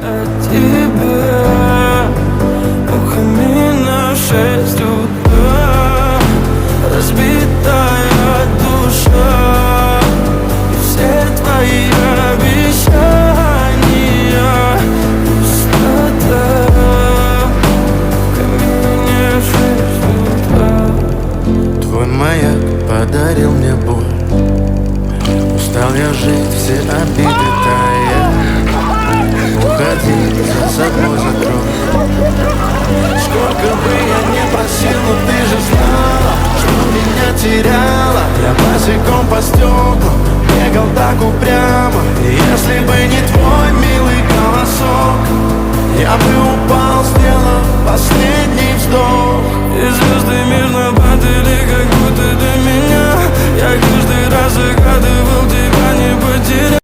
о тебе. У камина 6 утра, разбитая душа, и все твои обещания пустота. В камине 6 утра. Твой маяк подарил мне боль. Устал я жить, все обиды тая. Уходи, за собой закрой. Сколько бы я ни просил, но ты же знала, что меня теряла. Я босиком по стеклам бегал так упрямо. И если бы не твой милый голосок, я бы